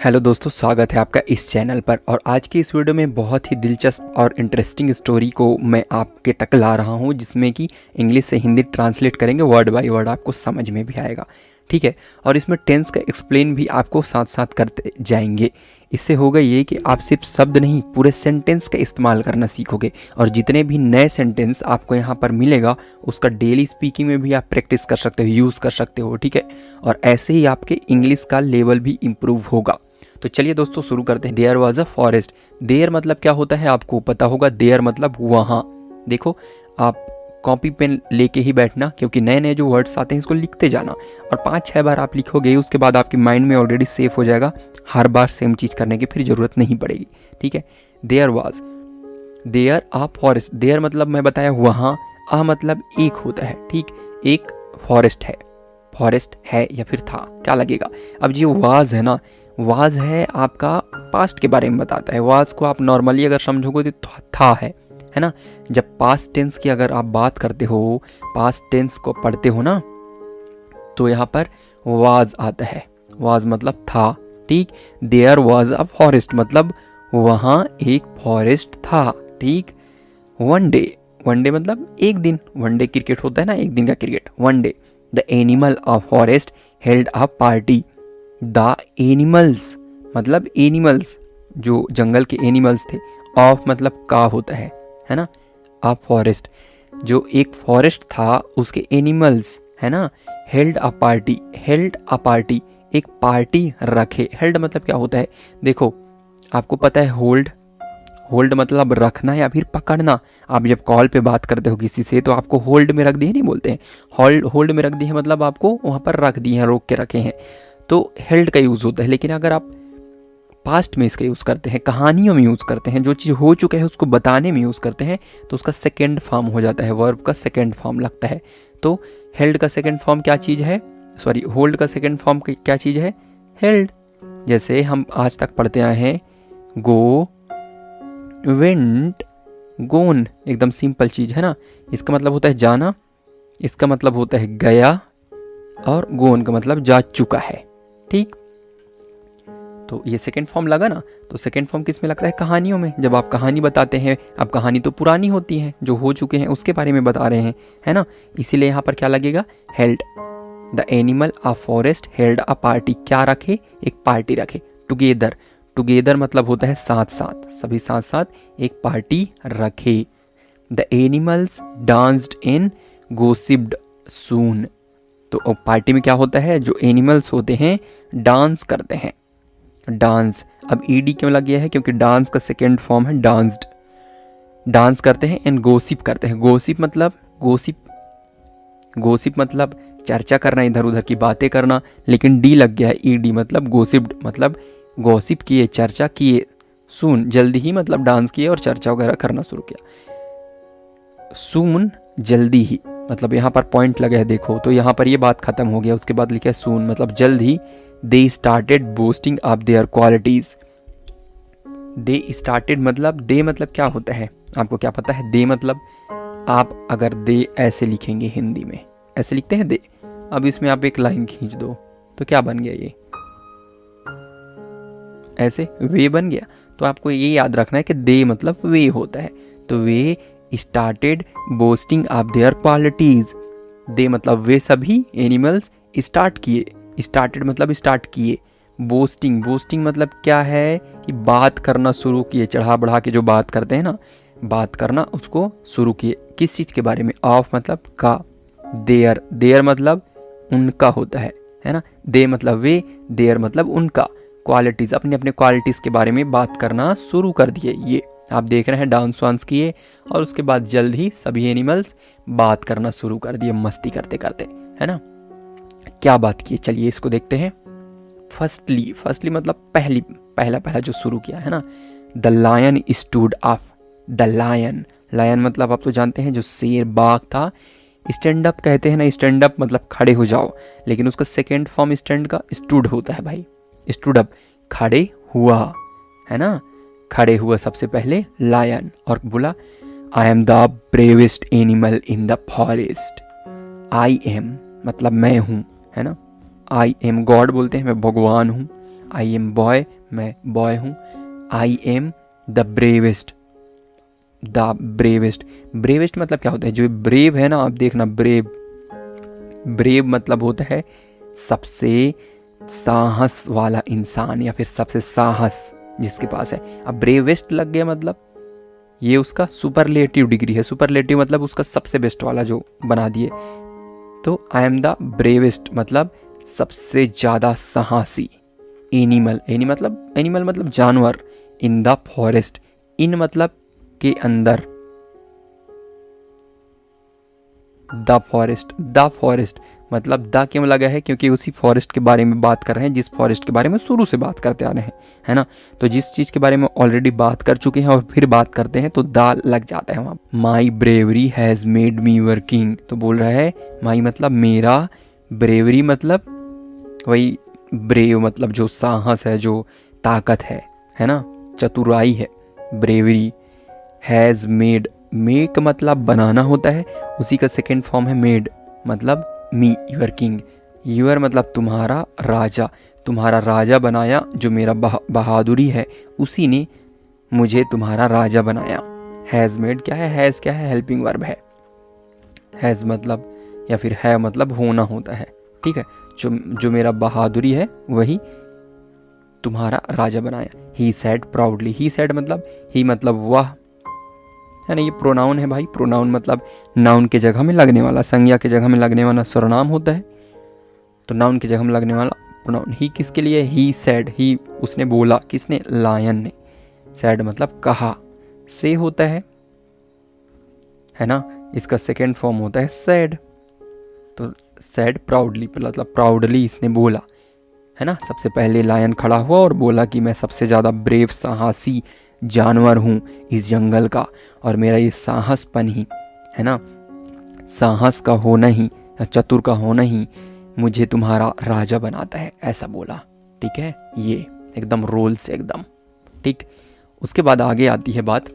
Hello दोस्तों, स्वागत है आपका इस चैनल पर। और आज की इस वीडियो में बहुत ही दिलचस्प और इंटरेस्टिंग स्टोरी को मैं आपके तक ला रहा हूं, जिसमें कि इंग्लिश से हिंदी ट्रांसलेट करेंगे, वर्ड बाय वर्ड आपको समझ में भी आएगा। ठीक है। और इसमें टेंस का एक्सप्लेन भी आपको साथ साथ करते जाएंगे। इससे होगा ये कि आप सिर्फ शब्द नहीं, पूरे सेंटेंस का इस्तेमाल करना सीखोगे। और जितने भी नए सेंटेंस आपको यहाँ पर मिलेगा, उसका डेली स्पीकिंग में भी आप प्रैक्टिस कर सकते हो, यूज़ कर सकते हो। ठीक है। और ऐसे ही आपके इंग्लिश का लेवल भी इम्प्रूव होगा। तो चलिए दोस्तों, शुरू करते हैं। There was a forest. There मतलब क्या होता है आपको पता होगा। देयर मतलब वहाँ। देखो, आप कॉपी पेन लेके ही बैठना, क्योंकि नए नए जो वर्ड्स आते हैं इसको लिखते जाना। और 5-6 बार आप लिखोगे, उसके बाद आपके माइंड में ऑलरेडी सेव हो जाएगा। हर बार सेम चीज़ करने की फिर ज़रूरत नहीं पड़ेगी। ठीक है। There was, there a forest. There मतलब मैं बताया वहाँ, आ मतलब एक होता है। ठीक, एक फॉरेस्ट है। फॉरेस्ट है या फिर था, क्या लगेगा। अब जो वाज है ना, वाज है आपका पास्ट के बारे में बताता है। वाज को आप नॉर्मली अगर समझोगे तो था है ना। जब पास्ट टेंस की अगर आप बात करते हो, पास्ट टेंस को पढ़ते हो ना, तो यहाँ पर वाज आता है। वाज मतलब था। ठीक। देयर वाज अ फॉरेस्ट मतलब वहाँ एक फॉरेस्ट था। ठीक। वन डे, वन डे मतलब एक दिन। वन डे क्रिकेट होता है ना, एक दिन का cricket. One day the animal of forest held a party. The animals मतलब एनिमल्स, जो जंगल के एनिमल्स थे। ऑफ मतलब का होता है ना। अ फॉरेस्ट, जो एक फॉरेस्ट था, उसके एनिमल्स है ना। Held a party, held a party एक पार्टी रखे। हेल्ड मतलब क्या होता है, देखो आपको पता है होल्ड। होल्ड मतलब रखना या फिर पकड़ना। आप जब कॉल पे बात करते हो किसी से, तो आपको होल्ड में रख दिए नहीं बोलते हैं। होल्ड, होल्ड में रख दिए मतलब आपको वहाँ पर रख दिए हैं, रोक के रखे हैं। तो हेल्ड का यूज़ होता है। लेकिन अगर आप पास्ट में इसका यूज़ करते हैं, कहानियों में यूज़ करते हैं, जो चीज़ हो चुका है उसको बताने में यूज़ करते हैं, तो उसका सेकेंड फॉर्म हो जाता है, वर्ब का सेकेंड फॉर्म लगता है। तो हेल्ड का सेकेंड फॉर्म क्या चीज़ है, सॉरी, होल्ड का सेकेंड फॉर्म क्या चीज़ है, हेल्ड। जैसे हम आज तक पढ़ते आए हैं, गो, वेंट, गोन, एकदम सिंपल चीज़ है ना। इसका मतलब होता है जाना, इसका मतलब होता है गया, और गोन का मतलब जा चुका है। ठीक। तो ये सेकेंड फॉर्म लगा ना। तो सेकेंड फॉर्म किस में लगता है, कहानियों में। जब आप कहानी बताते हैं, अब कहानी तो पुरानी होती है, जो हो चुके हैं उसके बारे में बता रहे हैं, है ना। इसीलिए यहाँ पर क्या लगेगा, held. The animal a forest held a party, क्या रखे, एक पार्टी रखे। टुगेदर, टुगेदर मतलब होता है साथ साथ, सभी साथ साथ एक पार्टी रखे। द एनिमल्स डांस्ड इन गोसिप्ड सून। तो पार्टी में क्या होता है, जो एनिमल्स होते हैं डांस करते हैं। डांस, अब ईडी क्यों लग गया है, क्योंकि डांस का सेकेंड फॉर्म है डांस्ड। डांस करते हैं एंड गोसिप करते हैं। गोसिप मतलब गोसिप, गोसिप मतलब चर्चा करना, इधर उधर की बातें करना। लेकिन डी लग गया है, ईडी मतलब गोसिप्ड, मतलब गॉसिप किए, चर्चा किए। सून जल्दी ही मतलब डांस किए और चर्चा वगैरह करना शुरू किया। सून जल्दी ही मतलब यहाँ पर पॉइंट लगा है, देखो तो यहाँ पर ये बात खत्म हो गया। उसके बाद लिखा है सून मतलब जल्द ही। They started boasting up their qualities. They started मतलब, दे मतलब क्या होता है आपको क्या पता है। दे मतलब, आप अगर दे ऐसे लिखेंगे हिंदी में, ऐसे लिखते हैं दे। अब इसमें आप एक लाइन खींच दो तो क्या बन गया, ये ऐसे वे बन गया। तो आपको ये याद रखना है कि दे मतलब वे होता है। तो वे started boasting up their qualities. They मतलब वे सभी एनिमल्स स्टार्ट किए। स्टार्टेड मतलब स्टार्ट किए। बोस्टिंग, बोस्टिंग मतलब क्या है कि बात करना शुरू किए, चढ़ा बढ़ा के जो बात करते हैं ना, बात करना उसको शुरू किए। किस चीज़ के बारे में, ऑफ मतलब का। देयर, देयर मतलब उनका होता है ना। दे मतलब वे, देयर मतलब उनका। क्वालिटीज़, अपने अपने क्वालिटीज़ के बारे में बात करना शुरू कर दिए। ये आप देख रहे हैं, डांस वांस किए और उसके बाद जल्द ही सभी एनिमल्स बात करना शुरू कर दिए, मस्ती करते करते, है ना। क्या बात की, चलिए इसको देखते हैं। फर्स्टली, फर्स्टली मतलब पहली, पहला पहला जो शुरू किया है ना। The lion stood up. The lion, lion मतलब आप तो जानते हैं जो शेर, बाघ था। स्टैंड अप कहते हैं ना, स्टैंड अप मतलब खड़े हो जाओ, लेकिन उसका सेकेंड फॉर्म स्टैंड का स्टूड होता है भाई। स्टूड अप खड़े हुआ, है ना। खड़े हुआ सबसे पहले लायन, और बोला I am the bravest animal in the forest. I am मतलब मैं हूँ, है ना। आई एम गॉड बोलते हैं, मैं भगवान हूँ। आई एम बॉय, मैं बॉय हूँ। I am the bravest, the bravest. Bravest मतलब क्या होता है? जो ब्रेव है ना, आप देखना, ब्रेव, ब्रेव मतलब होता है सबसे साहस वाला इंसान या फिर सबसे साहस जिसके पास है। अब ब्रेवेस्ट लग गया मतलब ये उसका सुपरलेटिव डिग्री है। सुपरलेटिव मतलब उसका सबसे बेस्ट वाला जो बना दिए। तो आई एम द ब्रेवेस्ट मतलब सबसे ज़्यादा साहसी। एनिमल, एनिमल मतलब जानवर। इन द फॉरेस्ट, इन मतलब के अंदर, द फॉरेस्ट, द फॉरेस्ट मतलब द क्यों लगा है? क्योंकि उसी फॉरेस्ट के बारे में बात कर रहे हैं जिस फॉरेस्ट के बारे में शुरू से बात करते आ रहे हैं, है ना। तो जिस चीज़ के बारे में ऑलरेडी बात कर चुके हैं और फिर बात करते हैं तो द लग जाता है वहाँ। My bravery has made me working, तो बोल रहा है माई मतलब मेरा, ब्रेवरी मतलब वही ब्रेव मतलब जो साहस है, जो ताकत है ना, चतुराई है, ब्रेवरी। हैज़ मेड, मेक मतलब बनाना होता है, उसी का सेकेंड फॉर्म है मेड, मतलब मी यूर किंग। यूर मतलब तुम्हारा, राजा, तुम्हारा राजा बनाया। जो मेरा बहादुरी है उसी ने मुझे तुम्हारा राजा बनाया। हैज़ मेड क्या है? हैज़ क्या है? हेल्पिंग वर्ब है। हैज़ मतलब या फिर है मतलब होना होता है, ठीक है। जो मेरा बहादुरी है वही तुम्हारा राजा बनाया। ही सैड प्राउडली, ही सैड मतलब ही मतलब वह, है ना। ये प्रोनाउन है भाई। प्रोनाउन मतलब नाउन के जगह में लगने वाला, संज्ञा के जगह में लगने वाला सर्वनाम होता है। तो नाउन के जगह में लगने वाला प्रोनाउन। ही किसके लिए? ही सैड, ही उसने बोला, किसने? लायन ने। सैड मतलब कहा, से होता है ना। इसका सेकेंड फॉर्म होता है सैड। तो सैड प्राउडली मतलब प्राउडली इसने बोला, है ना। सबसे पहले लायन खड़ा हुआ और बोला कि मैं सबसे ज़्यादा ब्रेव, साहसी जानवर हूँ इस जंगल का, और मेरा ये साहसपन ही, है ना, साहस का होना ही, चतुर का होना ही मुझे तुम्हारा राजा बनाता है, ऐसा बोला। ठीक है, ये एकदम रोल से एकदम ठीक। उसके बाद आगे आती है बात